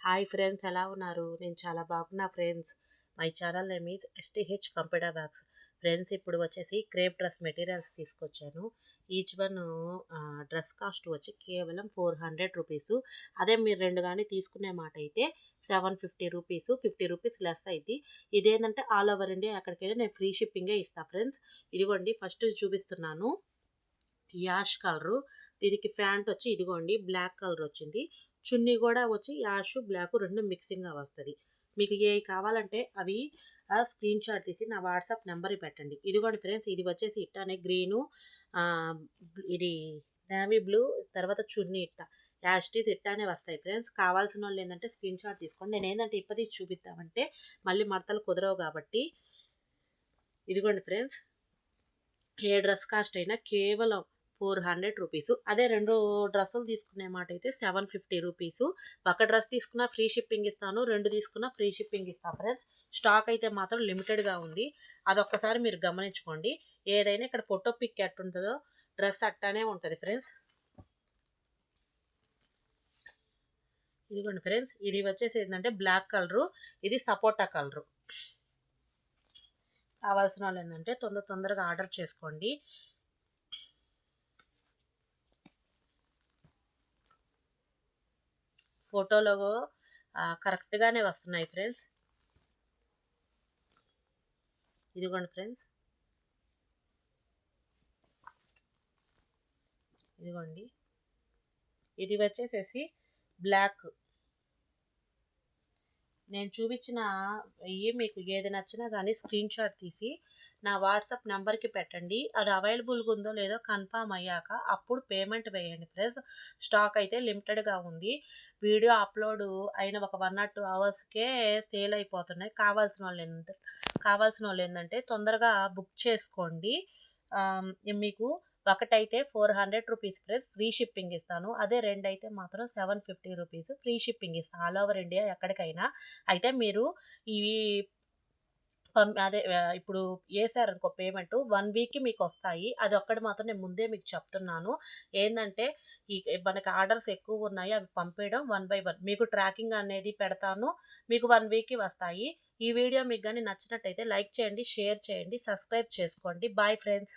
Hi friends, ఎలా ఉన్నారు? నేను చాలా బాగున్నా friends. My channel name is STH computer bags. Friends, ఇప్పుడు వచ్చేసి క్రేప్ డ్రెస్ మెటీరియల్స్ తీసుకొచ్చాను. ఈచ్ వన్ డ్రెస్ కాస్ట్ వచ్చి కేవలం 400 రూపీస్. అదే మీరు రెండు కానీ తీసుకునే మాట అయితే 750 రూపీస్, 50 రూపీస్ లెస్ అయింది. ఇదేంటంటే ఆల్ ఓవర్ ఇండియా ఎక్కడికైనా నేను ఫ్రీ షిప్పింగే ఇస్తాను ఫ్రెండ్స్. ఇదిగోండి, ఫస్ట్ చూపిస్తున్నాను. యాష్ కలరు, దీనికి ప్యాంట్ వచ్చి ఇదిగోండి బ్లాక్ కలర్ వచ్చింది. చున్నీ కూడా వచ్చి యాష్ బ్లాక్ రెండు మిక్సింగ్గా వస్తుంది. మీకు ఏ కావాలంటే అవి స్క్రీన్ షాట్ తీసి నా వాట్సాప్ నెంబర్కి పెట్టండి. ఇదిగోండి ఫ్రెండ్స్, ఇది వచ్చేసి ఇట్టానే గ్రీను, ఇది నేవీ బ్లూ, తర్వాత చున్నీ యాష్టీస్ ఇట్టానే వస్తాయి ఫ్రెండ్స్. కావాల్సిన వాళ్ళు ఏంటంటే స్క్రీన్ షాట్ తీసుకోండి. నేను ఏంటంటే ఇప్పటి చూపిద్దామంటే మళ్ళీ మడతలు కుదరవు కాబట్టి. ఇదిగోండి ఫ్రెండ్స్, ఏ డ్రెస్ కాస్ట్ అయినా కేవలం 400 రూపీస్. అదే రెండు డ్రెస్సులు తీసుకునే మాట అయితే 750 రూపీస్. ఒక డ్రెస్ తీసుకున్నా ఫ్రీ షిప్పింగ్ ఇస్తాను, రెండు తీసుకున్నా ఫ్రీ షిప్పింగ్ ఇస్తాను ఫ్రెండ్స్. స్టాక్ అయితే మాత్రం లిమిటెడ్గా ఉంది, అదొక్కసారి మీరు గమనించుకోండి. ఏదైనా ఇక్కడ ఫోటో పిక్ ఎట్టుంటుందో డ్రెస్ అట్టానే ఉంటుంది ఫ్రెండ్స్. ఇదిగోండి ఫ్రెండ్స్, ఇది వచ్చేసి ఏంటంటే బ్లాక్ కలరు, ఇది సపోటా కలరు. కావాల్సిన వాళ్ళు ఏంటంటే తొందరగా ఆర్డర్ చేసుకోండి. ఫోటోలో కరెక్ట్గానే వస్తున్నాయి ఫ్రెండ్స్. ఇదిగోండి ఫ్రెండ్స్, ఇదిగోండి, ఇది వచ్చేసేసి బ్లాక్. నేను చూపించిన మీకు ఏది నచ్చినా కానీ స్క్రీన్ షాట్ తీసి నా వాట్సాప్ నెంబర్కి పెట్టండి. అది అవైలబుల్గా ఉందో లేదో కన్ఫామ్ అయ్యాక అప్పుడు పేమెంట్ వేయండి ఫ్రెండ్స్. స్టాక్ అయితే లిమిటెడ్గా ఉంది. వీడియో అప్లోడ్ అయిన ఒక 1 or 2 అవర్స్కే సేల్ అయిపోతున్నాయి. కావాల్సిన వాళ్ళు ఏంటంటే తొందరగా బుక్ చేసుకోండి. మీకు ఒకటైతే 400 రూపీస్ ఫ్రెండ్స్, ఫ్రీ షిప్పింగ్ ఇస్తాను. అదే రెండైతే మాత్రం 750 రూపీస్ ఫ్రీ షిప్పింగ్ ఇస్తాను ఆల్ ఓవర్ ఇండియా ఎక్కడికైనా. అయితే మీరు ఇవి అదే ఇప్పుడు వేసారనుకో పేమెంట్ 1 వీక్కి మీకు వస్తాయి. అది ఒక్కటి మాత్రం నేను ముందే మీకు చెప్తున్నాను. ఏంటంటే మనకి ఆర్డర్స్ ఎక్కువ ఉన్నాయి, అవి పంపేయడం 1 by 1 మీకు ట్రాకింగ్ అనేది పెడతాను. మీకు 1 వీక్కి వస్తాయి. ఈ వీడియో మీకు కానీ నచ్చినట్టయితే లైక్ చేయండి, షేర్ చేయండి, సబ్స్క్రైబ్ చేసుకోండి. Bye friends.